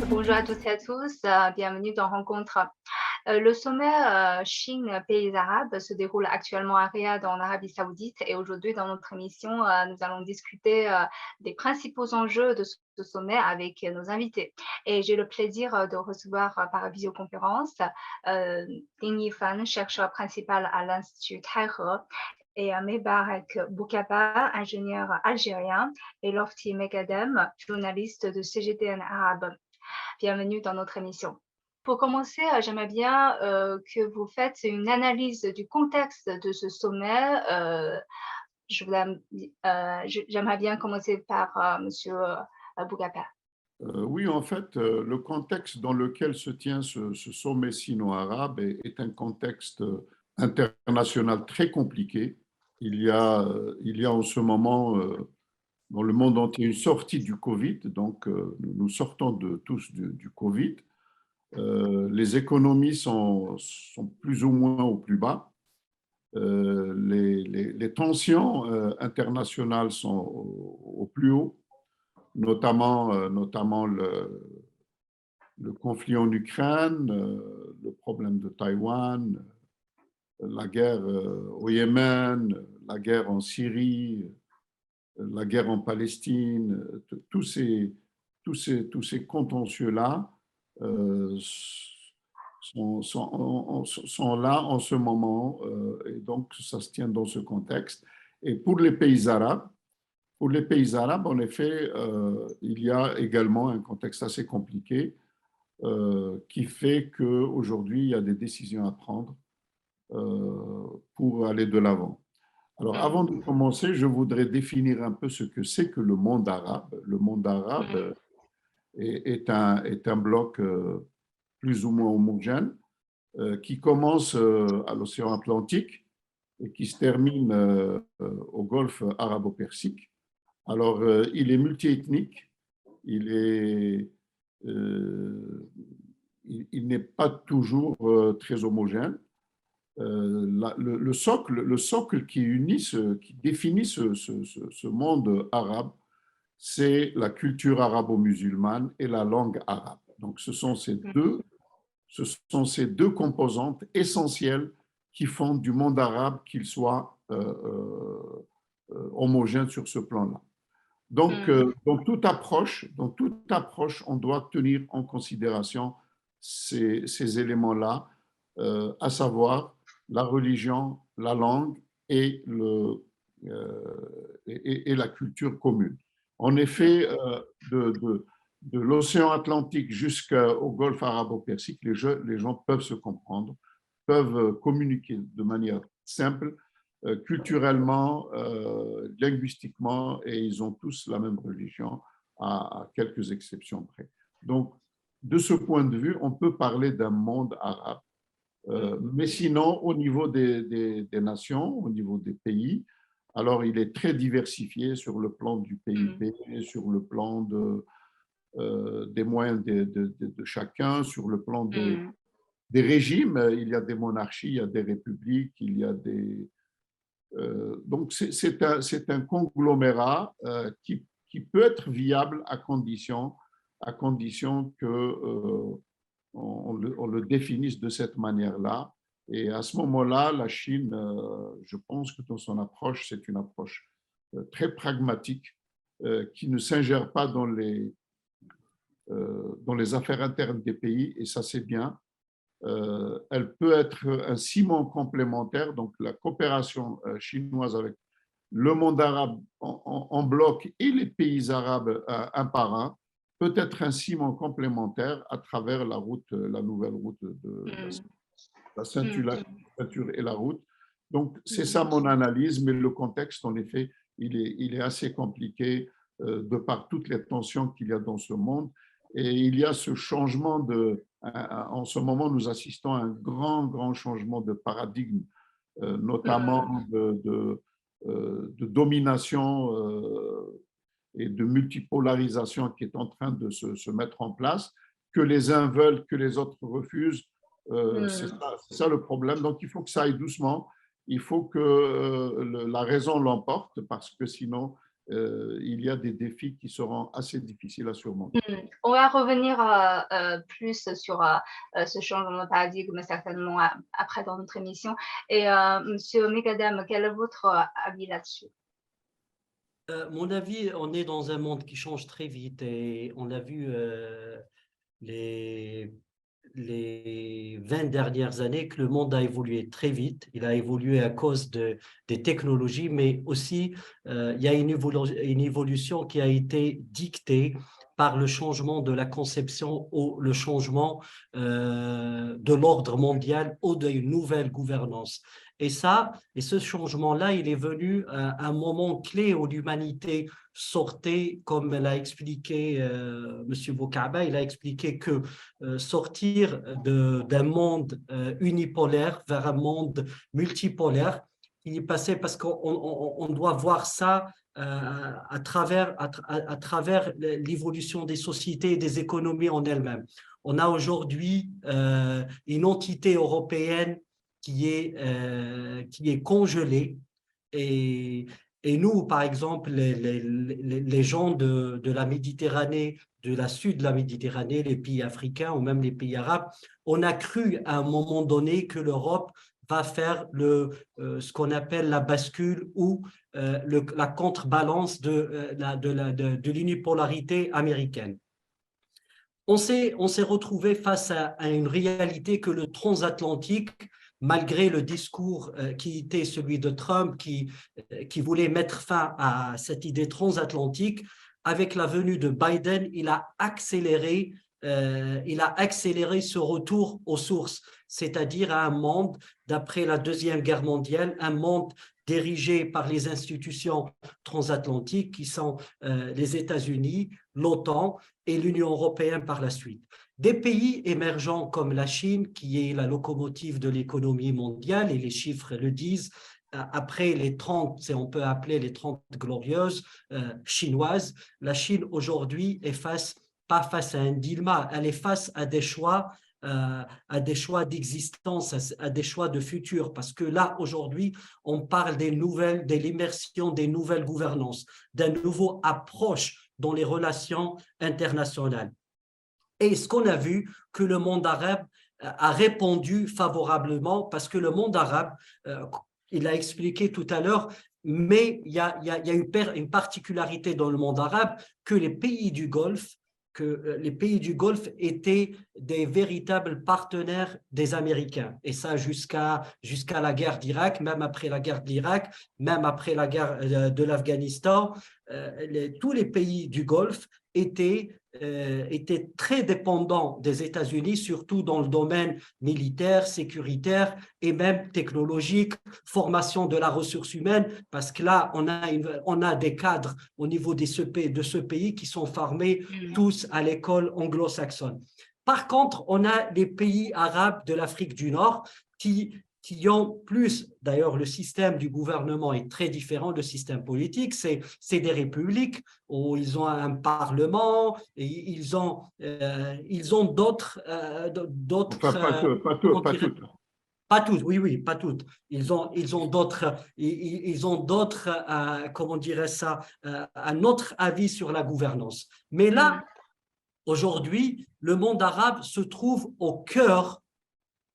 Bonjour à toutes et à tous, bienvenue dans Rencontre. Le sommet Chine-Pays arabes se déroule actuellement à Riyad en Arabie Saoudite et aujourd'hui dans notre émission, nous allons discuter des principaux enjeux de ce sommet avec nos invités. Et j'ai le plaisir de recevoir par visioconférence euh, Ding Yifan, chercheur principal à l'Institut Taihe, et Mebarek Boukaba, ingénieur algérien, et Lofty Megadem, journaliste de CGTN Arabe. Bienvenue dans notre émission. Pour commencer, j'aimerais bien que vous faites une analyse du contexte de ce sommet. J'aimerais bien commencer par Monsieur Bougapa. Oui, en fait, le contexte dans lequel se tient ce sommet sino-arabe est un contexte international très compliqué. Il y a en ce moment dans le monde entier une sortie du Covid, donc nous sortons tous du Covid. Les économies sont plus ou moins au plus bas. Les tensions internationales sont au plus haut, notamment le conflit en Ukraine, le problème de Taïwan, la guerre au Yémen, la guerre en Syrie, la guerre en Palestine, tous ces contentieux-là euh, sont là en ce moment, et donc ça se tient dans ce contexte. Et pour les pays arabes, en effet, il y a également un contexte assez compliqué qui fait qu'aujourd'hui, il y a des décisions à prendre pour aller de l'avant. Alors, avant de Mm, commencer, je voudrais définir un peu ce que c'est que le monde arabe. Le monde arabe mm, est un bloc plus ou moins homogène qui commence à l'océan Atlantique et qui se termine au golfe arabo-persique. Alors, il est multiethnique, il est, euh, il n'est pas toujours très homogène. Le socle qui définit ce monde arabe, c'est la culture arabo-musulmane et la langue arabe. Donc, mm, ce sont ces deux composantes essentielles qui font du monde arabe qu'il soit homogène sur ce plan-là. Donc, mm, dans toute approche, on doit tenir en considération ces éléments-là, à savoir la religion, la langue et, et la culture commune. En effet, mm, de l'océan Atlantique jusqu'au golfe arabo-persique, les gens peuvent se comprendre, peuvent communiquer de manière simple, culturellement, linguistiquement, et ils ont tous la même religion, à quelques exceptions près. Donc, de ce point de vue, on peut parler d'un monde arabe. Mais sinon, au niveau des nations, au niveau des pays, alors il est très diversifié sur le plan du mm, PIB, sur le plan des moyens de chacun, sur le plan mm, des régimes. Il y a des monarchies, il y a des républiques, il y a des, donc, c'est un conglomérat qui peut être viable à condition que on le définisse de cette manière-là. Et à ce moment-là, la Chine, je pense que dans son approche, c'est une approche très pragmatique qui ne s'ingère pas dans les affaires internes des pays, et ça, c'est bien. Elle peut être un ciment complémentaire, donc la coopération chinoise avec le monde arabe en bloc et les pays arabes un par un peut être un ciment complémentaire à travers la nouvelle route de mm, la mm, ceinture, mm, et la route. Donc, c'est ça mm, mon analyse, mais le contexte, en effet, il est assez compliqué de par toutes les tensions qu'il y a dans ce monde. Et il y a ce changement en ce moment, nous assistons à un grand, grand changement de paradigme, notamment de domination et de multipolarisation qui est en train de se mettre en place, que les uns veulent, que les autres refusent. mm, C'est ça le problème. Donc, il faut que ça aille doucement. Il faut que la raison l'emporte, parce que sinon, il y a des défis qui seront assez difficiles à surmonter. On va revenir plus sur ce changement de paradigme certainement après dans notre émission. Et Monsieur Megadam, quel est votre avis là-dessus? Mon avis, on est dans un monde qui change très vite et on a vu les, les 20 dernières années que le monde a évolué très vite. Il a évolué à cause des technologies, mais aussi il y a une évolution qui a été dictée par le changement de la conception ou le changement de l'ordre mondial ou d'une nouvelle gouvernance. Et ce changement-là, il est venu à un moment clé où l'humanité sortait, comme l'a expliqué M. Boukaba, il a expliqué que sortir d'un monde unipolaire vers un monde multipolaire, il est passé parce qu'on doit voir ça à travers l'évolution des sociétés et des économies en elles-mêmes. On a aujourd'hui une entité européenne qui est congelée et nous, par exemple, les gens de la Méditerranée, de la sud de la Méditerranée, les pays africains ou même les pays arabes, on a cru à un moment donné que l'Europe va faire ce qu'on appelle la bascule ou la contrebalance de l'unipolarité américaine. On s'est retrouvé face à une réalité que le transatlantique, malgré le discours qui était celui de Trump, qui voulait mettre fin à cette idée transatlantique, avec la venue de Biden, il a accéléré ce retour aux sources, c'est-à-dire à un monde, d'après la Deuxième Guerre mondiale, un monde dirigé par les institutions transatlantiques qui sont les États-Unis, l'OTAN et l'Union européenne par la suite. Des pays émergents comme la Chine, qui est la locomotive de l'économie mondiale, et les chiffres le disent, après les 30, on peut appeler les 30 glorieuses chinoises, la Chine aujourd'hui est pas face à un dilemme, elle est face à des choix d'existence, à des choix de futur, parce que là, aujourd'hui, on parle de l'immersion des nouvelles gouvernances, d'un nouveau approche dans les relations internationales. Et ce qu'on a vu, que le monde arabe a répondu favorablement, parce que le monde arabe, il a expliqué tout à l'heure, mais il y a une particularité dans le monde arabe, que les pays du Golfe étaient des véritables partenaires des Américains. Et ça jusqu'à la guerre d'Irak, même après la guerre de l'Irak, même après la guerre de l'Afghanistan, tous les pays du Golfe étaient très dépendants des États-Unis, surtout dans le domaine militaire, sécuritaire et même technologique, formation de la ressource humaine, parce que là, on a des cadres au niveau de ce pays qui sont formés tous à l'école anglo-saxonne. Par contre, on a les pays arabes de l'Afrique du Nord qui ont plus, d'ailleurs le système du gouvernement est très différent, le système politique, c'est des républiques où ils ont un parlement, et ils ont d'autres… Pas toutes, oui, pas toutes. Ils ont d'autres, comment on dirait ça, un autre avis sur la gouvernance. Mais là, aujourd'hui, le monde arabe se trouve au cœur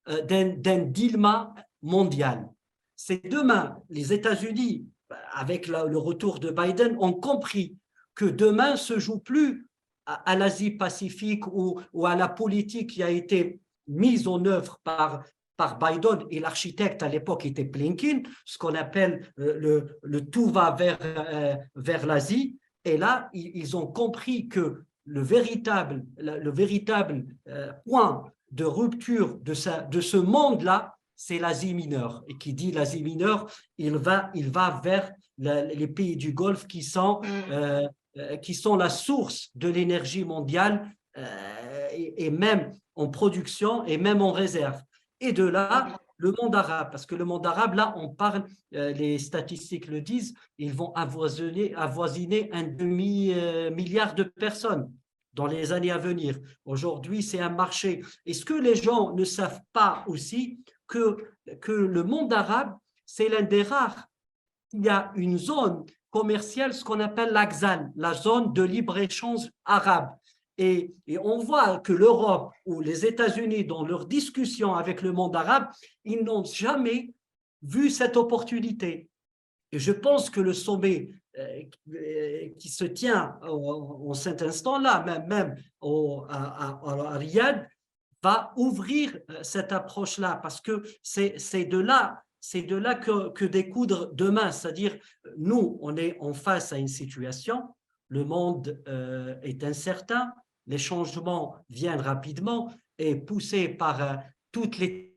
d'un dilemme mondial. C'est demain, les États-Unis, avec le retour de Biden, ont compris que demain se joue plus à l'Asie-Pacifique ou à la politique qui a été mise en œuvre par Biden, et l'architecte à l'époque était Blinken, ce qu'on appelle le tout va vers l'Asie. Et là, ils ont compris que le véritable point de rupture de ce monde-là, c'est l'Asie mineure. Et qui dit l'Asie mineure, il va vers les pays du Golfe qui sont la source de l'énergie mondiale, et même en production et même en réserve. Et de là, le monde arabe, parce que le monde arabe, là, on parle, les statistiques le disent, ils vont avoisiner un demi-milliard de personnes dans les années à venir. Aujourd'hui, c'est un marché. Et ce que les gens ne savent pas aussi, que le monde arabe, c'est l'un des rares. Il y a une zone commerciale, ce qu'on appelle l'AXAN, la zone de libre-échange arabe. Et on voit que l'Europe ou les États-Unis, dans leurs discussions avec le monde arabe, ils n'ont jamais vu cette opportunité. Et je pense que le sommet qui se tient en cet instant-là, même à Riyad, va ouvrir cette approche-là, parce que c'est de là que découdre demain. C'est-à-dire, nous, on est en face à une situation, le monde est incertain, les changements viennent rapidement et poussés par toutes les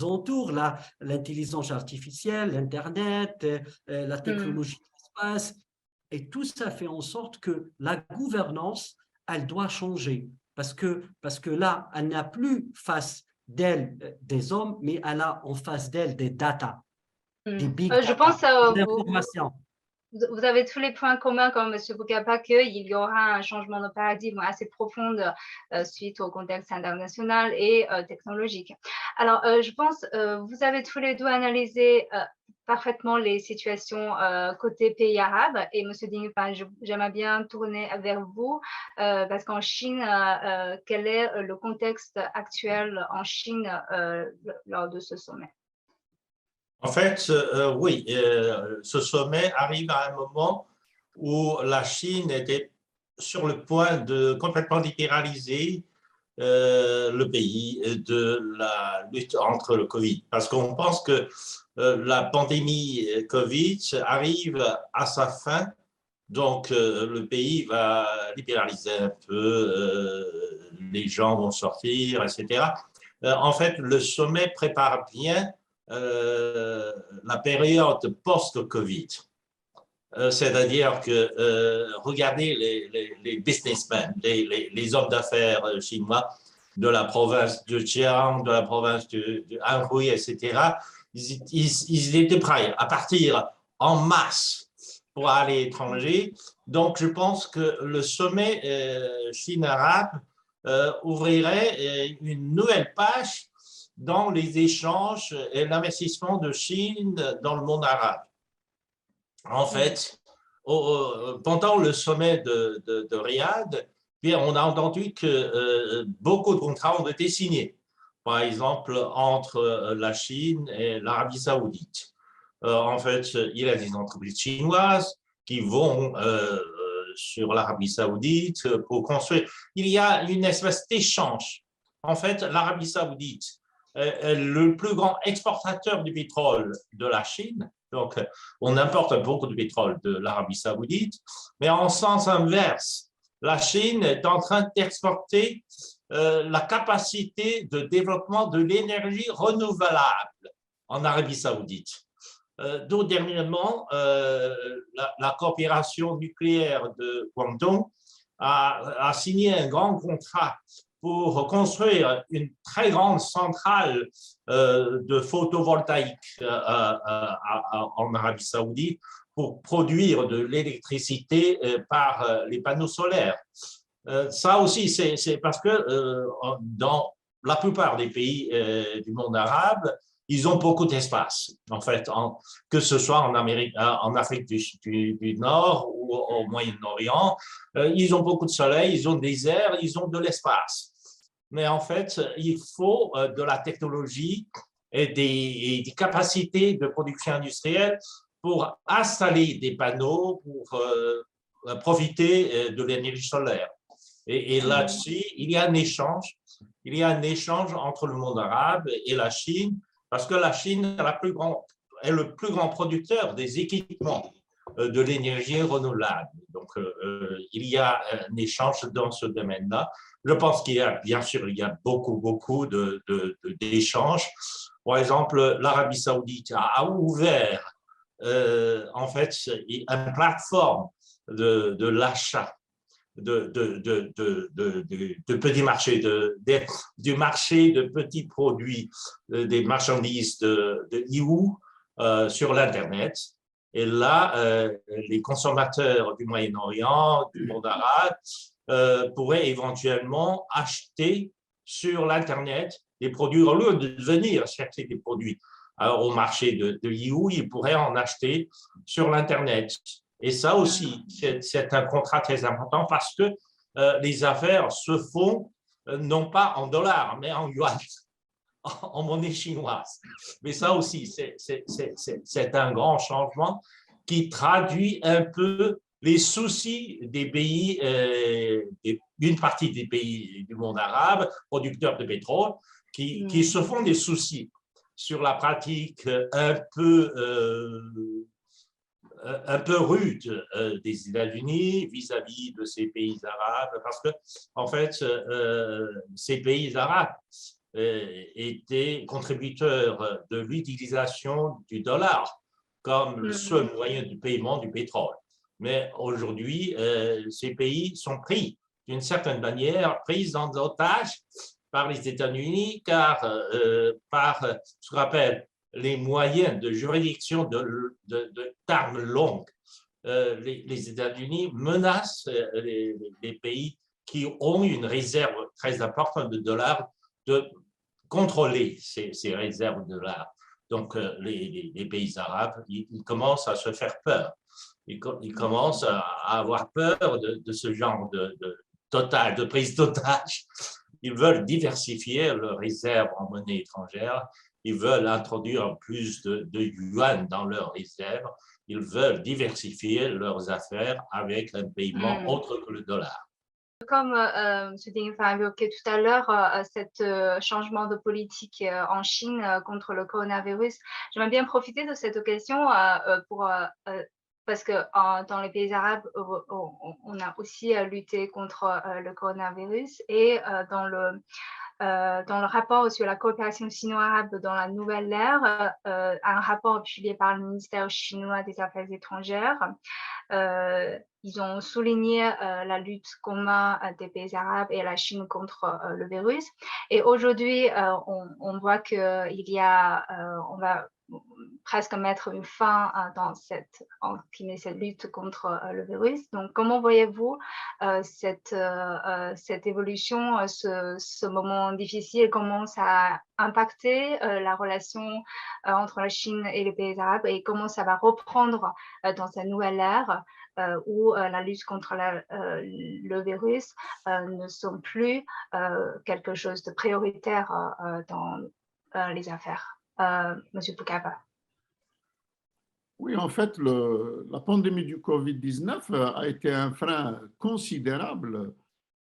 entoure, l'intelligence artificielle, l'Internet, la Mmh. technologie de l'espace, et tout ça fait en sorte que la gouvernance, elle doit changer, parce que là, elle n'a plus face d'elle des hommes, mais elle a en face d'elle des data, des Mmh. big Je data, pense, de vous l'information. vous avez tous les points communs comme monsieur Boukapa qu'il y aura un changement de paradigme assez profond, suite au contexte international et technologique. Alors, je pense, vous avez tous les 2 analysé, parfaitement les situations, côté pays arabes et monsieur Dingpan, j'aimerais bien tourner vers vous, parce qu'en Chine, quel est, le contexte actuel en Chine, lors de ce sommet? En fait, oui, ce sommet arrive à un moment où la Chine était sur le point de complètement libéraliser le pays de la lutte entre le Covid. Parce qu'on pense que la pandémie Covid arrive à sa fin, donc le pays va libéraliser un peu, les gens vont sortir, etc. En fait, le sommet prépare bien la période post-Covid. C'est-à-dire que regardez les businessmen, les hommes d'affaires chinois de la province de Jiang, de la province de Anhui, etc. Ils étaient prêts à partir en masse pour aller à l'étranger. Donc, je pense que le sommet Chine-Arabe ouvrirait une nouvelle page dans les échanges et l'investissement de Chine dans le monde arabe. En fait, pendant le sommet de Riyad, on a entendu que beaucoup de contrats ont été signés, par exemple entre la Chine et l'Arabie saoudite. En fait, il y a des entreprises chinoises qui vont sur l'Arabie saoudite pour construire. Il y a une espèce d'échange. En fait, l'Arabie saoudite est le plus grand exportateur du pétrole de la Chine. Donc, on importe beaucoup de pétrole de l'Arabie saoudite, mais en sens inverse, la Chine est en train d'exporter la capacité de développement de l'énergie renouvelable en Arabie saoudite. D'où dernièrement, la coopération nucléaire de Guangdong a signé un grand contrat pour construire une très grande centrale de photovoltaïque en Arabie saoudite pour produire de l'électricité par les panneaux solaires. Ça aussi, c'est parce que dans la plupart des pays du monde arabe, ils ont beaucoup d'espace, en fait, que ce soit en Afrique du Nord ou au Moyen-Orient. Ils ont beaucoup de soleil, ils ont des airs, ils ont de l'espace. Mais en fait, il faut de la technologie et des capacités de production industrielle pour installer des panneaux, pour profiter de l'énergie solaire. Et là-dessus, il y a un échange. Il y a un échange entre le monde arabe et la Chine, parce que la Chine est le plus grand producteur des équipements de l'énergie renouvelable. Donc, il y a un échange dans ce domaine-là. Je pense qu'il y a, bien sûr, il y a beaucoup d'échanges. Par exemple, l'Arabie saoudite a ouvert, en fait, une plateforme de l'achat de petits marchés, du marché de petits produits, des marchandises de Yiwu sur l'Internet. Et là, les consommateurs du Moyen-Orient, du monde arabe, pourraient éventuellement acheter sur l'Internet des produits, au lieu de venir chercher des produits au marché de Yiwu, ils pourraient en acheter sur l'Internet. Et ça aussi, c'est un contrat très important parce que les affaires se font non pas en dollars, mais en yuan, en monnaie chinoise. Mais ça aussi, c'est un grand changement qui traduit un peu les soucis des pays, d'une partie des pays du monde arabe, producteurs de pétrole, qui se font des soucis sur la pratique un peu rude des États-Unis vis-à-vis de ces pays arabes, parce que, en fait, ces pays arabes étaient contributeurs de l'utilisation du dollar comme le seul moyen de paiement du pétrole. Mais aujourd'hui, ces pays sont pris, d'une certaine manière, pris en otage par les États-Unis, car par ce qu'on appelle les moyens de juridiction d'armes longues, les États-Unis menacent les pays qui ont une réserve très importante de dollars de contrôler ces réserves de dollars. Donc, les pays arabes, ils commencent à se faire peur. Ils commencent à avoir peur de ce genre de prise d'otage. Ils veulent diversifier leurs réserves en monnaie étrangère. Ils veulent introduire plus de yuan dans leurs réserves. Ils veulent diversifier leurs affaires avec un paiement autre que le dollar. Comme M. Ding a évoqué tout à l'heure, cet changement de politique en Chine contre le coronavirus, j'aimerais bien profiter de cette occasion parce que dans les pays arabes, on a aussi lutté contre le coronavirus et dans le rapport sur la coopération sino-arabe dans la nouvelle ère, un rapport publié par le ministère chinois des Affaires étrangères, ils ont souligné la lutte commune des pays arabes et la Chine contre le virus. Et aujourd'hui, on voit on va presque mettre une fin dans cette lutte contre le virus. Donc, comment voyez-vous cette évolution, ce moment difficile, comment ça a impacté la relation entre la Chine et les pays arabes et comment ça va reprendre dans cette nouvelle ère où la lutte contre le virus ne sont plus quelque chose de prioritaire dans les affaires. Monsieur Pukaba. Oui, en fait, la pandémie du Covid-19 a été un frein considérable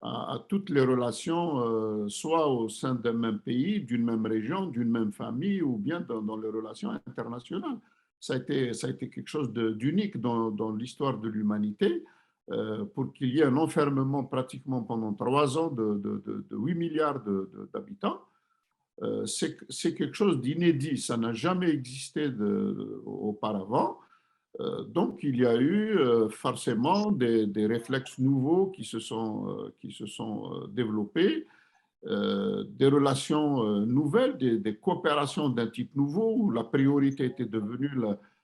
à toutes les relations, soit au sein d'un même pays, d'une même région, d'une même famille, ou bien dans les relations internationales. Ça a été quelque chose d'unique dans l'histoire de l'humanité, pour qu'il y ait un enfermement pratiquement pendant 3 ans de 8 milliards d'habitants. C'est quelque chose d'inédit, ça n'a jamais existé auparavant. Donc, il y a eu forcément des réflexes nouveaux qui se sont développés, des relations nouvelles, des coopérations d'un type nouveau, où la priorité était devenue,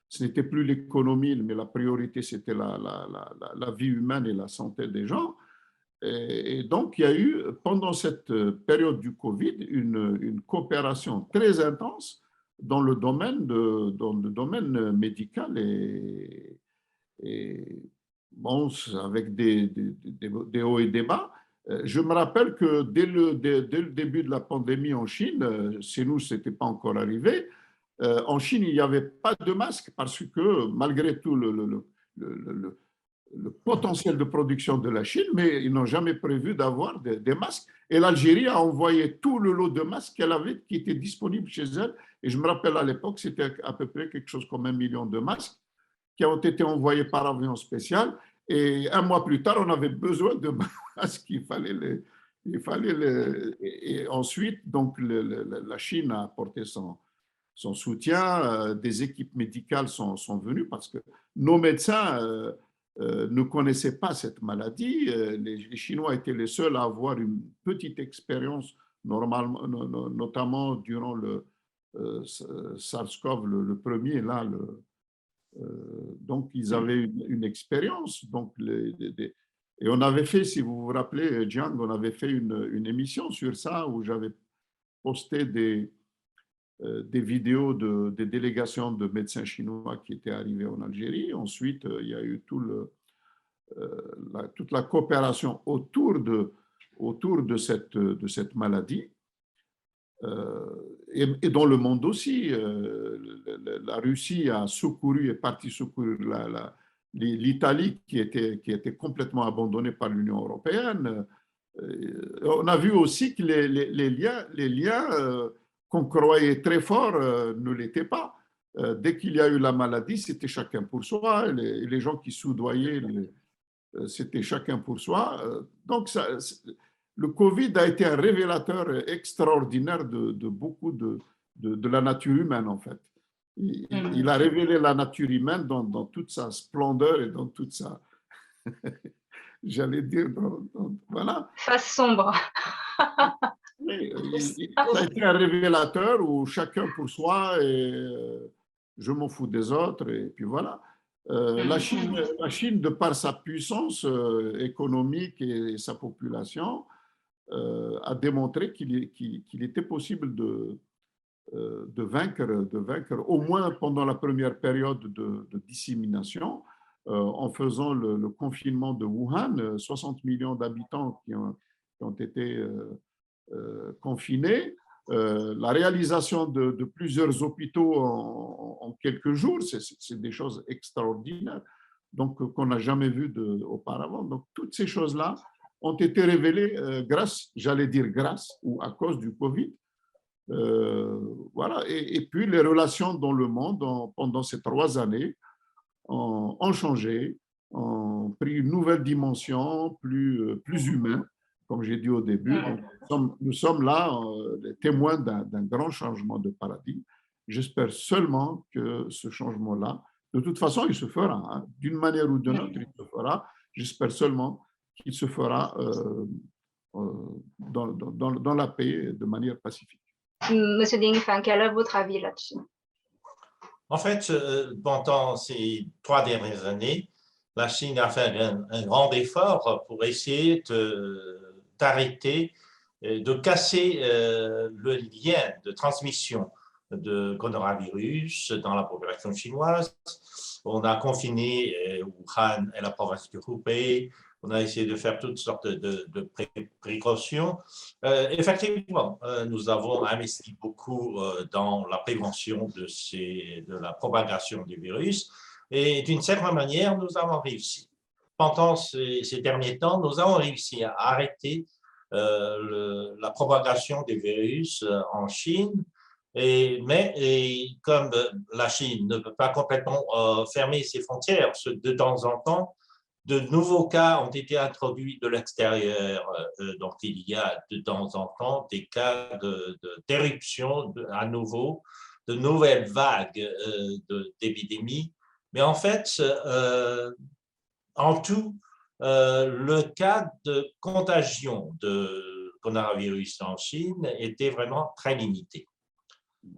ce n'était plus l'économie, mais la priorité, c'était la vie humaine et la santé des gens. Et donc, il y a eu, pendant cette période du Covid, une coopération très intense dans le domaine médical et bon, avec des hauts et des bas. Je me rappelle que dès le début de la pandémie en Chine, chez nous, ce n'était pas encore arrivé, en Chine, il n'y avait pas de masque parce que malgré tout le potentiel de production de la Chine, mais ils n'ont jamais prévu d'avoir des masques. Et l'Algérie a envoyé tout le lot de masques qu'elle avait, qui était disponible chez elle. Et je me rappelle à l'époque, c'était à peu près quelque chose comme 1 million de masques qui ont été envoyés par avion spécial. Et 1 mois plus tard, on avait besoin de masques. Et ensuite, donc, la Chine a apporté son soutien. Des équipes médicales sont venues parce que nos médecins ne connaissaient pas cette maladie. Les Chinois étaient les seuls à avoir une petite expérience, notamment durant le SARS-CoV, le premier, là. Donc, ils avaient une expérience. Donc, et on avait fait, si vous vous rappelez, Jiang, on avait fait une émission sur ça où j'avais posté des vidéos des délégations de médecins chinois qui étaient arrivés en Algérie. Ensuite, il y a eu toute la coopération autour de cette maladie. Et dans le monde aussi, la Russie a secouru, est partie secourir l'Italie qui était complètement abandonnée par l'Union européenne. On a vu aussi que les liens qu'on croyait très forts ne l'étaient pas. Dès qu'il y a eu la maladie, c'était chacun pour soi. Les gens qui soudoyaient, c'était chacun pour soi. Donc, le Covid a été un révélateur extraordinaire de beaucoup de la nature humaine, en fait. Il a révélé la nature humaine dans toute sa splendeur et dans toute sa... J'allais dire, voilà. Face sombre. Oui, ça a été un révélateur où chacun pour soi et je m'en fous des autres et puis voilà. La Chine, de par sa puissance économique et sa population, a démontré qu'il était possible de vaincre, au moins pendant la première période de dissémination, en faisant le confinement de Wuhan, 60 millions d'habitants qui ont été confinés, la réalisation de plusieurs hôpitaux en quelques jours, c'est des choses extraordinaires, donc qu'on n'a jamais vues auparavant. Donc toutes ces choses-là ont été révélées grâce, j'allais dire grâce ou à cause du Covid. Voilà. Et puis les relations dans le monde pendant ces 3 années ont changé, ont pris une nouvelle dimension, plus humaine, comme j'ai dit au début. Donc, nous sommes là les témoins d'un grand changement de paradigme. J'espère seulement que ce changement-là, de toute façon, il se fera, hein, d'une manière ou d'une autre, il se fera. J'espère seulement qu'il se fera dans la paix, de manière pacifique. Monsieur Ding Feng, quel est votre avis là-dessus? En fait, pendant ces 3 dernières années, la Chine a fait un grand effort pour essayer d'arrêter, de casser le lien de transmission de coronavirus dans la population chinoise. On a confiné Wuhan et la province de Hubei. On a essayé de faire toutes sortes de précautions. Effectivement, nous avons investi beaucoup dans la prévention de la propagation du virus et d'une certaine manière, nous avons réussi. Pendant ces derniers temps, nous avons réussi à arrêter la propagation du virus en Chine. Mais comme la Chine ne peut pas complètement fermer ses frontières, de temps en temps, de nouveaux cas ont été introduits de l'extérieur. Donc, il y a de temps en temps des cas d'éruption à nouveau, de nouvelles vagues d'épidémies. Mais en fait, en tout, le cas de contagion de coronavirus en Chine était vraiment très limité.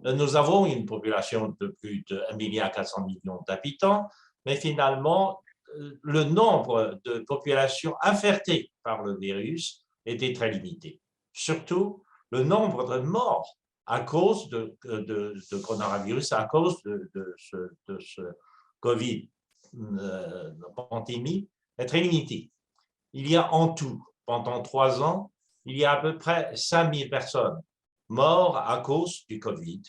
Nous avons une population de plus de 1,4 milliard d'habitants, mais finalement, le nombre de populations infectées par le virus était très limité. Surtout, le nombre de morts à cause de coronavirus, à cause de ce Covid pandémie, est très limité. Il y a en tout, pendant 3 ans, il y a à peu près 5000 personnes mortes à cause du Covid.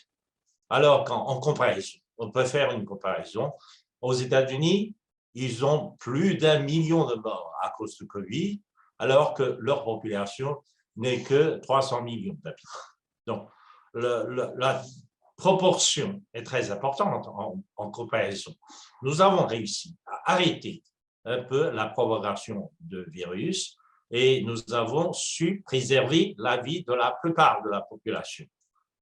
Alors qu'en comparaison, on peut faire une comparaison, aux États-Unis, ils ont plus d'1 million de morts à cause du Covid, alors que leur population n'est que 300 millions d'habitants. Donc, la proportion est très importante en comparaison. Nous avons réussi à arrêter un peu la propagation de virus et nous avons su préserver la vie de la plupart de la population.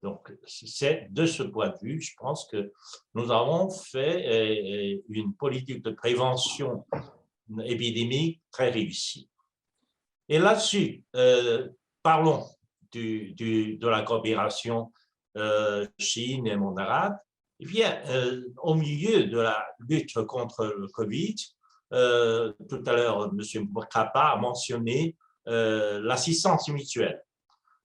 Donc, c'est de ce point de vue, je pense que nous avons fait une politique de prévention épidémique très réussie. Et là-dessus, parlons de la coopération Chine et monde arabe. Eh bien, au milieu de la lutte contre le Covid, tout à l'heure, M. Mokapa a mentionné l'assistance mutuelle.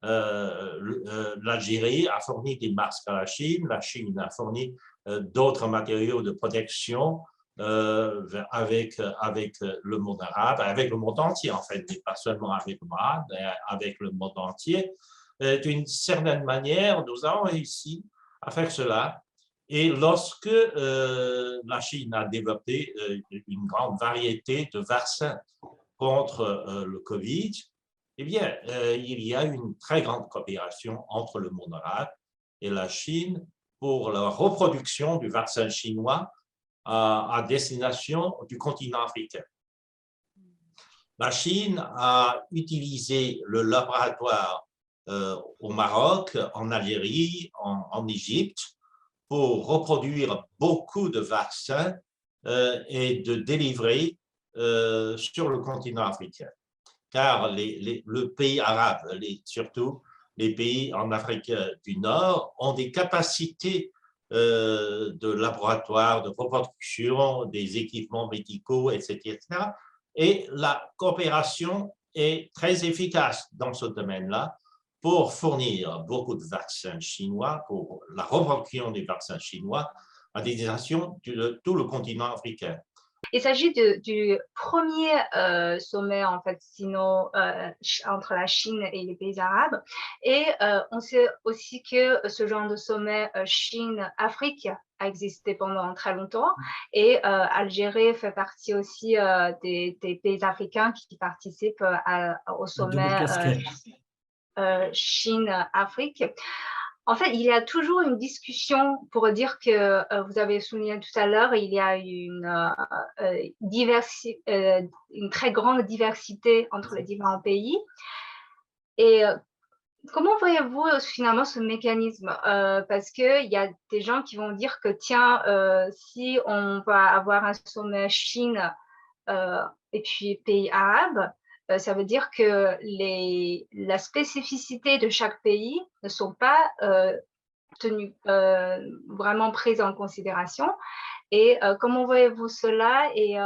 l'Algérie a fourni des masques à la Chine a fourni d'autres matériaux de protection avec le monde arabe, avec le monde entier en fait, mais pas seulement avec le monde arabe, mais avec le monde entier. D'une certaine manière, nous avons réussi à faire cela. Et lorsque la Chine a développé une grande variété de vaccins contre le Covid, eh bien, il y a une très grande coopération entre le monde arabe et la Chine pour la reproduction du vaccin chinois à destination du continent africain. La Chine a utilisé le laboratoire au Maroc, en Algérie, en Égypte, pour reproduire beaucoup de vaccins et de délivrer sur le continent africain. Car le pays arabe, surtout les pays en Afrique du Nord, ont des capacités de laboratoire, de reproduction, des équipements médicaux, etc., etc. Et la coopération est très efficace dans ce domaine-là pour fournir beaucoup de vaccins chinois, pour la reproduction des vaccins chinois à destination de tout le continent africain. Il s'agit du premier sommet en fait, entre la Chine et les pays arabes. Et on sait aussi que ce genre de sommet Chine-Afrique a existé pendant très longtemps. Et Algérie fait partie aussi des pays africains qui participent au sommet Chine-Afrique. En fait, il y a toujours une discussion pour dire que, vous avez souligné tout à l'heure, il y a une très grande diversité entre les différents pays. Et comment voyez-vous finalement ce mécanisme? Parce qu'il y a des gens qui vont dire que, tiens, si on va avoir un sommet Chine et puis pays arabes, ça veut dire que la spécificité de chaque pays ne sont pas vraiment prises en considération. Et comment voyez-vous cela et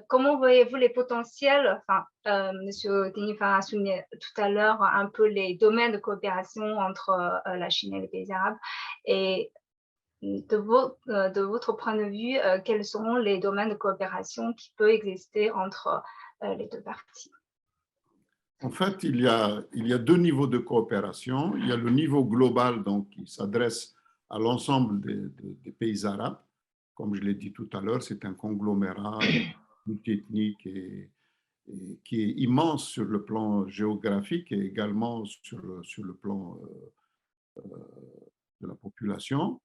comment voyez-vous les potentiels, Monsieur Tenifan a souligné tout à l'heure un peu les domaines de coopération entre la Chine et les pays arabes. Et de votre point de vue, quels seront les domaines de coopération qui peuvent exister entre les deux parties? En fait, il y a deux niveaux de coopération. Il y a le niveau global, donc, qui s'adresse à l'ensemble des pays arabes. Comme je l'ai dit tout à l'heure, c'est un conglomérat multiethnique et qui est immense sur le plan géographique et également sur le plan de la population.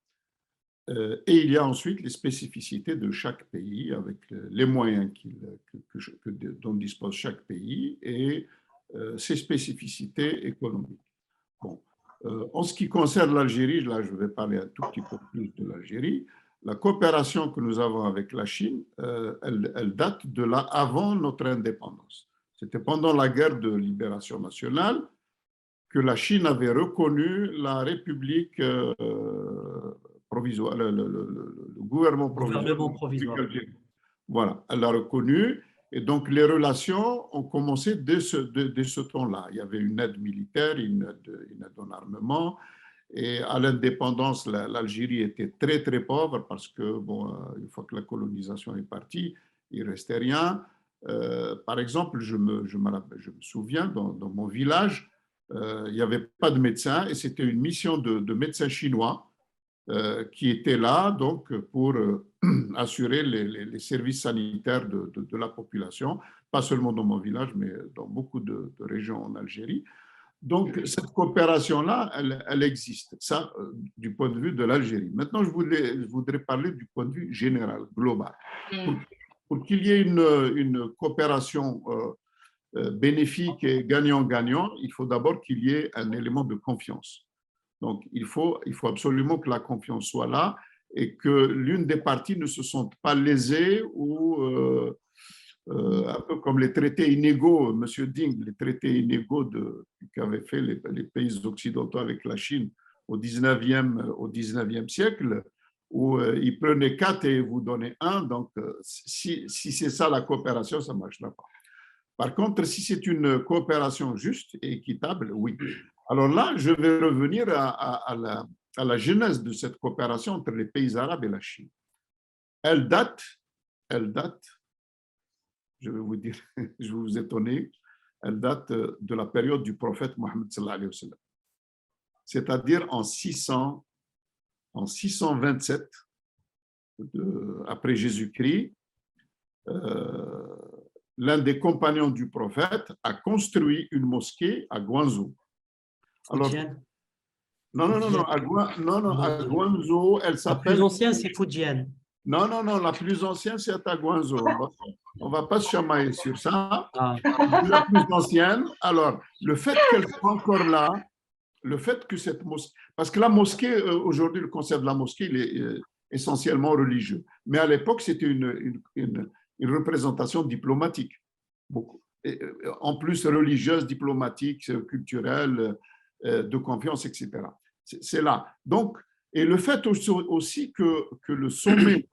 Et il y a ensuite les spécificités de chaque pays avec les moyens dont dispose chaque pays et ses spécificités économiques. Bon. En ce qui concerne l'Algérie, là je vais parler un tout petit peu plus de l'Algérie, la coopération que nous avons avec la Chine, elle date de là avant notre indépendance. C'était pendant la guerre de libération nationale que la Chine avait reconnu la République provisoire, le gouvernement provisoire. Voilà, elle l'a reconnu. Et donc, les relations ont commencé dès ce temps-là. Il y avait une aide militaire, une aide en armement. Et à l'indépendance, l'Algérie était très, très pauvre parce que, bon, une fois que la colonisation est partie, il ne restait rien. Par exemple, je me souviens, dans mon village, il n'y avait pas de médecin et c'était une mission de médecins chinois qui était là donc, pour assurer les services sanitaires de la population, pas seulement dans mon village, mais dans beaucoup de régions en Algérie. Donc, cette coopération-là, elle existe, ça, du point de vue de l'Algérie. Maintenant, je voudrais parler du point de vue général, global. Pour qu'il y ait une coopération bénéfique et gagnant-gagnant, il faut d'abord qu'il y ait un élément de confiance. Donc, il faut absolument que la confiance soit là et que l'une des parties ne se sente pas lésée ou un peu comme les traités inégaux, M. Ding, les traités inégaux qu'avaient fait les pays occidentaux avec la Chine au 19e siècle, où ils prenaient 4 et vous donnaient 1. Donc, si c'est ça la coopération, ça ne marchera pas. Par contre, si c'est une coopération juste et équitable, oui. Alors là, je vais revenir à la genèse de cette coopération entre les pays arabes et la Chine. Elle date, je vais vous dire, je vais vous étonner, elle date de la période du prophète Mohammed sallallahu alayhi wa sallam. C'est-à-dire en 627 après Jésus-Christ, l'un des compagnons du prophète a construit une mosquée à Guangzhou. Alors, non, à Guangzhou, elle s'appelle… La plus ancienne, c'est Fujian. Non, la plus ancienne, c'est à Guangzhou. On ne va pas se chamailler sur ça. Ah. La plus ancienne, alors, le fait qu'elle soit encore là, le fait que cette mosquée… Parce que la mosquée, aujourd'hui, le concept de la mosquée, il est essentiellement religieux. Mais à l'époque, c'était une représentation diplomatique. Beaucoup. Et, en plus, religieuse, diplomatique, culturelle, de confiance, etc. C'est là. Donc, et le fait aussi que le sommet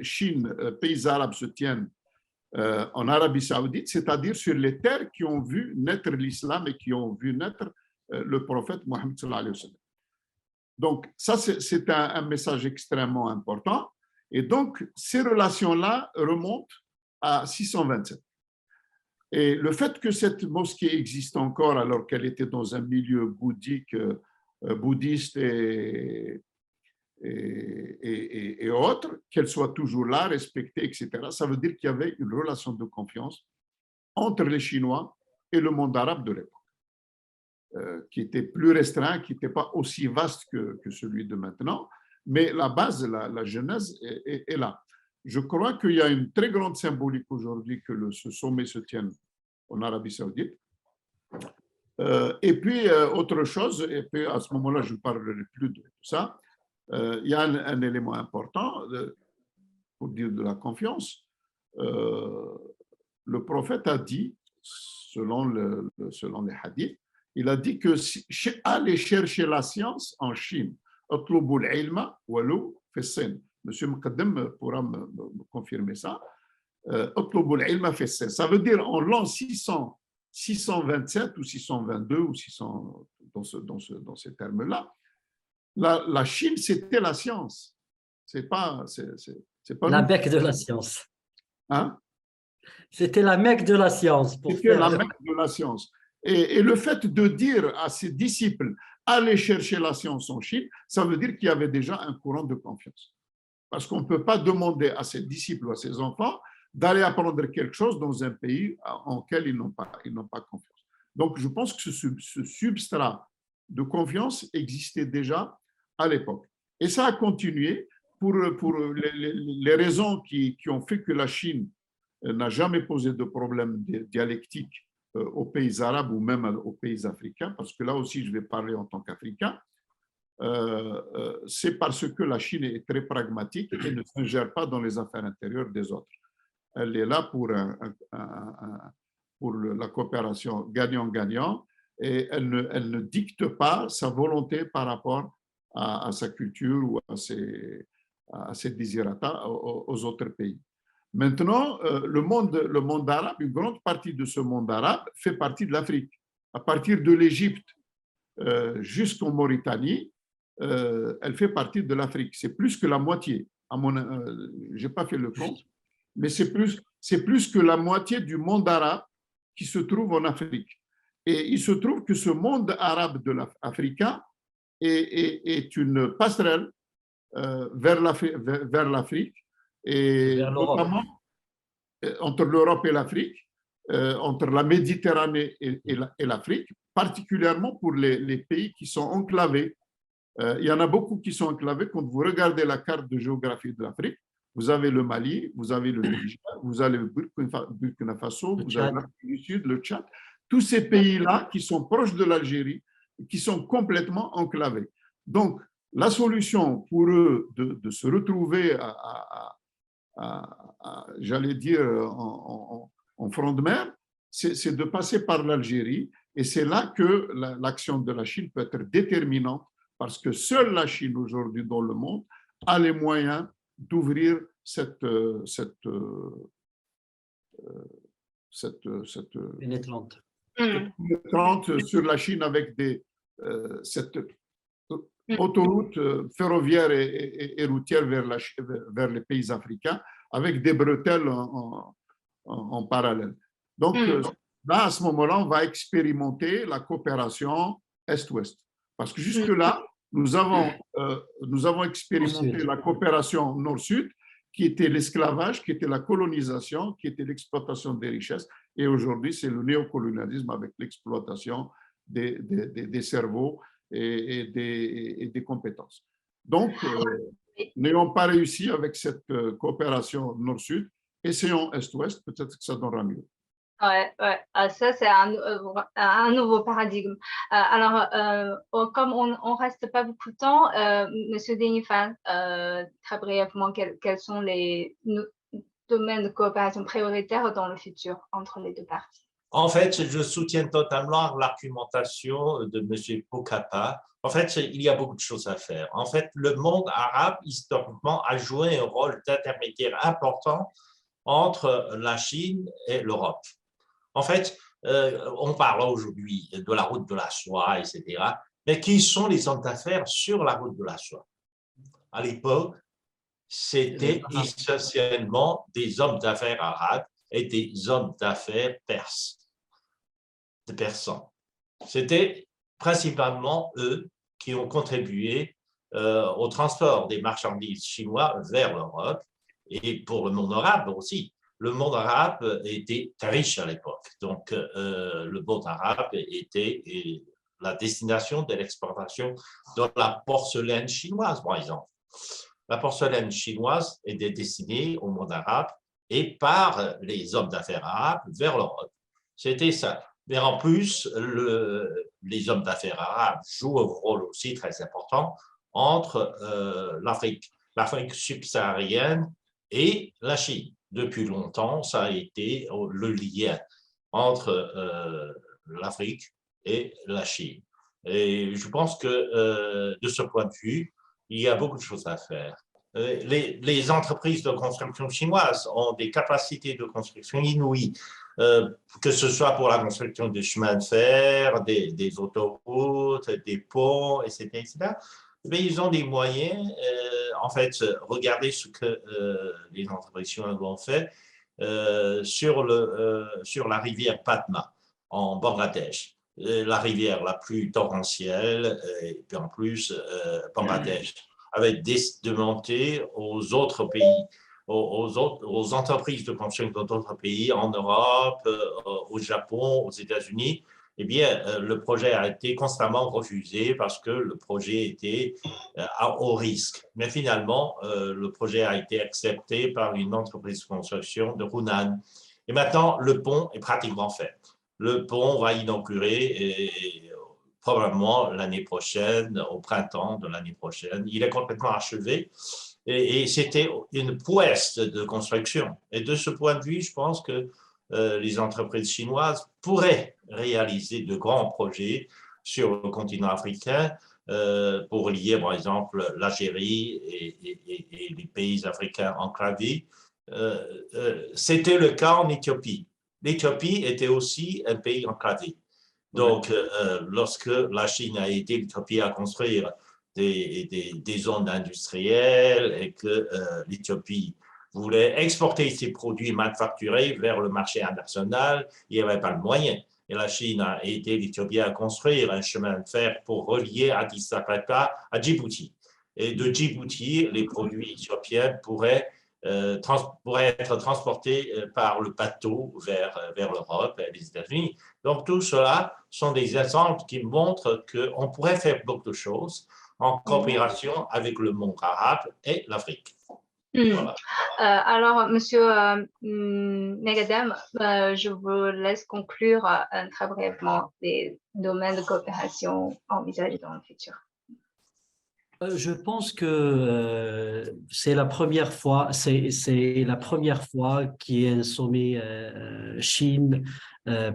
Chine, pays arabes se tienne en Arabie Saoudite, c'est-à-dire sur les terres qui ont vu naître l'islam et qui ont vu naître le prophète Mohammed sallallahu alayhi wa sallam. Donc, ça, c'est un message extrêmement important. Et donc, ces relations-là remontent à 627. Et le fait que cette mosquée existe encore alors qu'elle était dans un milieu bouddhique, bouddhiste et autres, qu'elle soit toujours là, respectée, etc., ça veut dire qu'il y avait une relation de confiance entre les Chinois et le monde arabe de l'époque, qui était plus restreint, qui n'était pas aussi vaste que celui de maintenant, mais la base, la genèse est là. Je crois qu'il y a une très grande symbolique aujourd'hui que ce sommet se tienne en Arabie Saoudite. Et puis, autre chose, et puis à ce moment-là, je ne parlerai plus de tout ça, il y a un élément important pour dire de la confiance. Le prophète a dit, selon les hadiths, il a dit que aller chercher la science en Chine, Monsieur Mqaddam pourra me confirmer ça. Ça veut dire en l'an 627 ou 622 ou 600, dans ces termes-là, la Chine, c'était la science. C'est pas la Mecque de la science. Hein? C'était la Mecque de la science. C'était la Mecque de la science. Et le fait de dire à ses disciples, allez chercher la science en Chine, ça veut dire qu'il y avait déjà un courant de confiance. Parce qu'on ne peut pas demander à ses disciples ou à ses enfants d'aller apprendre quelque chose dans un pays en lequel ils n'ont pas confiance. Donc, je pense que ce substrat de confiance existait déjà à l'époque. Et ça a continué pour les raisons qui ont fait que la Chine n'a jamais posé de problème dialectique aux pays arabes ou même aux pays africains, parce que là aussi, je vais parler en tant qu'Africain. C'est parce que la Chine est très pragmatique et ne s'ingère pas dans les affaires intérieures des autres. Elle est là pour la coopération gagnant-gagnant et elle ne dicte pas sa volonté par rapport à sa culture ou à ses désirata aux autres pays. Maintenant, le monde arabe, une grande partie de ce monde arabe fait partie de l'Afrique. À partir de l'Égypte jusqu'en Mauritanie, elle fait partie de l'Afrique. C'est plus que la moitié. Je n'ai pas fait le compte, mais c'est plus que la moitié du monde arabe qui se trouve en Afrique. Et il se trouve que ce monde arabe africain est une passerelle vers l'Afrique, et notamment entre l'Europe et l'Afrique, entre la Méditerranée et l'Afrique, particulièrement pour les pays qui sont enclavés. Il y en a beaucoup qui sont enclavés. Quand vous regardez la carte de géographie de l'Afrique, vous avez le Mali, vous avez le Niger, vous avez le Burkina Faso, vous avez l'Afrique du Sud, le Tchad. Tous ces pays-là qui sont proches de l'Algérie, qui sont complètement enclavés. Donc, la solution pour eux de se retrouver j'allais dire, en front de mer, c'est de passer par l'Algérie. Et c'est là que l'action de la Chine peut être déterminante, parce que seule la Chine aujourd'hui dans le monde a les moyens d'ouvrir cette pénétrante sur la Chine avec des cette autoroute ferroviaire et routière vers les pays africains avec des bretelles en parallèle. Donc, là, à ce moment-là, on va expérimenter la coopération Est-Ouest. Parce que jusque-là, nous avons expérimenté la coopération Nord-Sud, qui était l'esclavage, qui était la colonisation, qui était l'exploitation des richesses. Et aujourd'hui, c'est le néocolonialisme avec l'exploitation des cerveaux et des compétences. Donc, n'ayons pas réussi avec cette coopération Nord-Sud, essayons Est-Ouest, peut-être que ça donnera mieux. Ouais, ouais. Ça, c'est un nouveau paradigme. Comme on reste pas beaucoup de temps, Monsieur Denifan, très brièvement, quels sont les domaines de coopération prioritaires dans le futur entre les deux parties? En fait, je soutiens totalement l'argumentation de M. Pokapa. En fait, il y a beaucoup de choses à faire. En fait, le monde arabe, historiquement, a joué un rôle d'intermédiaire important entre la Chine et l'Europe. En fait, on parle aujourd'hui de la route de la soie, etc. Mais qui sont les hommes d'affaires sur la route de la soie? À l'époque, c'était essentiellement des hommes d'affaires arabes et des hommes d'affaires perses, de persans. C'était principalement eux qui ont contribué au transport des marchandises chinoises vers l'Europe et pour le monde arabe aussi. Le monde arabe était très riche à l'époque. Donc, le monde arabe était la destination de l'exportation de la porcelaine chinoise, par exemple. La porcelaine chinoise était destinée au monde arabe et par les hommes d'affaires arabes vers l'Europe. C'était ça. Mais en plus, les hommes d'affaires arabes jouent un rôle aussi très important entre l'Afrique subsaharienne et la Chine. Depuis longtemps, ça a été le lien entre l'Afrique et la Chine. Et je pense que de ce point de vue, il y a beaucoup de choses à faire. Les entreprises de construction chinoises ont des capacités de construction inouïes, que ce soit pour la construction des chemins de fer, des autoroutes, des ponts, etc., etc. Mais ils ont des moyens. En fait, regardez ce que les entreprises chinoises ont fait sur la rivière Patna, en Bangladesh. La rivière la plus torrentielle, et puis en plus, Bangladesh avait demandé aux autres pays, aux entreprises de construction d'autres pays, en Europe, au Japon, aux États-Unis. Eh bien, le projet a été constamment refusé parce que le projet était à haut risque. Mais finalement, le projet a été accepté par une entreprise de construction de Hunan. Et maintenant, le pont est pratiquement fait. Le pont va inaugurer probablement l'année prochaine, au printemps de l'année prochaine. Il est complètement achevé et c'était une prouesse de construction. Et de ce point de vue, je pense que les entreprises chinoises pourraient réaliser de grands projets sur le continent africain pour lier, par exemple, l'Algérie et les pays africains enclavés. C'était le cas en Éthiopie. L'Éthiopie était aussi un pays enclavé. Donc, lorsque la Chine a aidé l'Éthiopie à construire des zones industrielles et que l'Éthiopie voulait exporter ses produits manufacturés vers le marché international, il n'y avait pas le moyen. Et la Chine a aidé l'Éthiopie à construire un chemin de fer pour relier Addis Abeba à Djibouti. Et de Djibouti, les produits éthiopiens pourraient être transportés par le bateau vers l'Europe et les États-Unis. Donc, tout cela sont des exemples qui montrent qu'on pourrait faire beaucoup de choses en coopération avec le monde arabe et l'Afrique. Voilà. Alors, Monsieur Negadem, je vous laisse conclure très brièvement les domaines de coopération envisagés dans le futur. Je pense que c'est la première fois qu'il y a un sommet Chine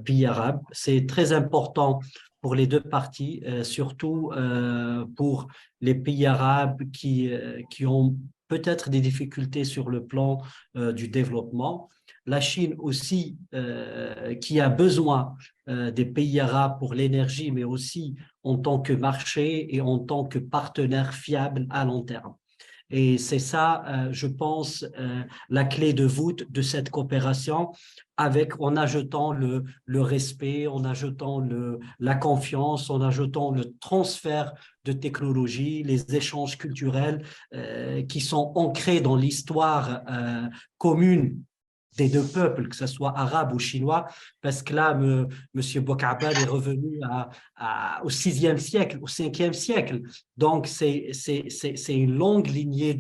pays arabe. C'est très important pour les deux parties, surtout pour les pays arabes qui ont peut-être des difficultés sur le plan du développement. La Chine aussi, qui a besoin des pays arabes pour l'énergie, mais aussi en tant que marché et en tant que partenaire fiable à long terme. Et c'est ça, je pense, la clé de voûte de cette coopération, en ajoutant le respect, en ajoutant la confiance, en ajoutant le transfert de technologies, les échanges culturels qui sont ancrés dans l'histoire commune des deux peuples, que ce soit arabe ou chinois, parce que là, M. Boucabal est revenu au 6e siècle, au 5e siècle. Donc, c'est une longue lignée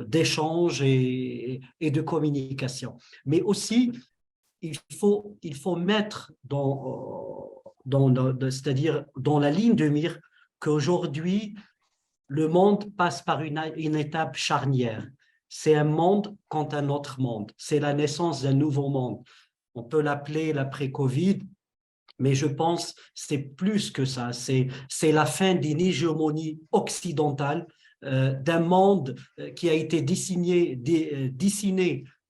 d'échanges et de communication. Mais aussi, il faut mettre c'est-à-dire dans la ligne de mire qu'aujourd'hui, le monde passe par une étape charnière. C'est un monde contre un autre monde. C'est la naissance d'un nouveau monde. On peut l'appeler l'après-Covid, mais je pense que c'est plus que ça. C'est la fin d'une hégémonie occidentale, d'un monde qui a été dessiné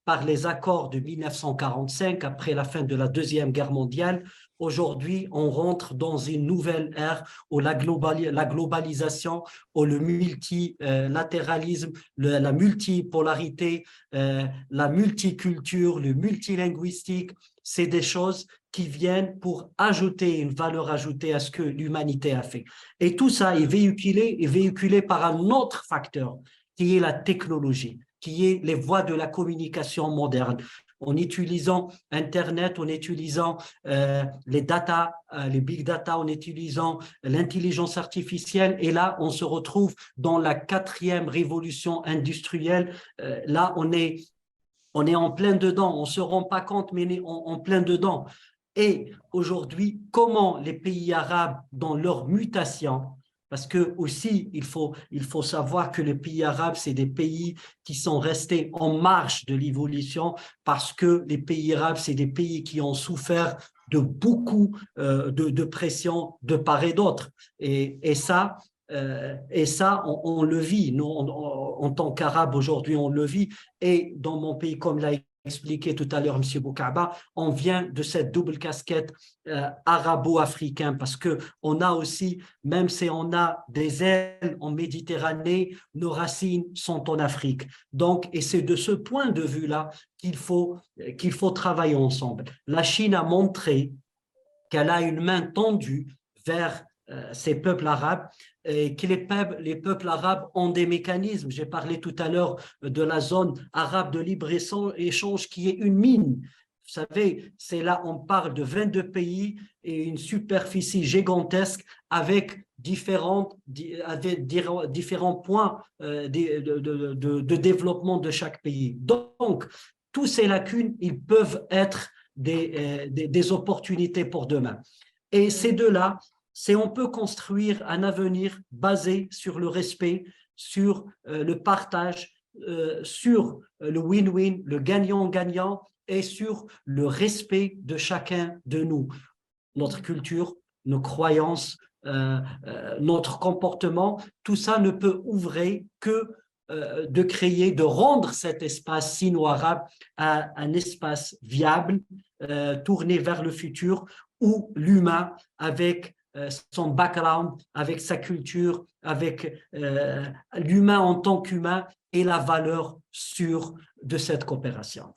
par les accords de 1945 après la fin de la Deuxième Guerre mondiale. Aujourd'hui, on rentre dans une nouvelle ère où la globalisation, où le multilatéralisme, la multipolarité, la multiculture, le multilinguistique, c'est des choses qui viennent pour ajouter une valeur ajoutée à ce que l'humanité a fait. Et tout ça est véhiculé par un autre facteur qui est la technologie, qui est les voies de la communication moderne. En utilisant Internet, en utilisant les data, les big data, en utilisant l'intelligence artificielle. Et là, on se retrouve dans la 4e révolution industrielle. Là, on est en plein dedans. On ne se rend pas compte, mais on est en plein dedans. Et aujourd'hui, comment les pays arabes, dans leur mutation, parce que aussi, il faut savoir que les pays arabes, c'est des pays qui sont restés en marge de l'évolution parce que les pays arabes, c'est des pays qui ont souffert de beaucoup de pression de part et d'autre. Et ça, on le vit. Nous, en tant qu'Arabes, aujourd'hui, on le vit. Et dans mon pays, comme l'a expliqué tout à l'heure M. Boukaba, on vient de cette double casquette arabo-africaine parce qu'on a aussi, même si on a des ailes en Méditerranée, nos racines sont en Afrique. Donc, et c'est de ce point de vue-là qu'il faut travailler ensemble. La Chine a montré qu'elle a une main tendue vers ces peuples arabes et que les peuples arabes ont des mécanismes. J'ai parlé tout à l'heure de la zone arabe de libre-échange qui est une mine. Vous savez, c'est là, on parle de 22 pays et une superficie gigantesque avec différents points de développement de chaque pays. Donc, tous ces lacunes, ils peuvent être des opportunités pour demain. Et ces deux-là, on peut construire un avenir basé sur le respect, sur le partage, sur le win-win, le gagnant-gagnant et sur le respect de chacun de nous, notre culture, nos croyances, notre comportement. Tout ça ne peut ouvrir que de rendre cet espace sino-arabe un espace viable, tourné vers le futur, où l'humain, avec son background, avec sa culture, avec l'humain en tant qu'humain, est la valeur sûre de cette coopération.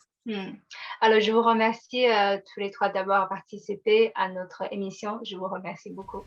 Alors, je vous remercie tous les trois d'avoir participé à notre émission. Je vous remercie beaucoup.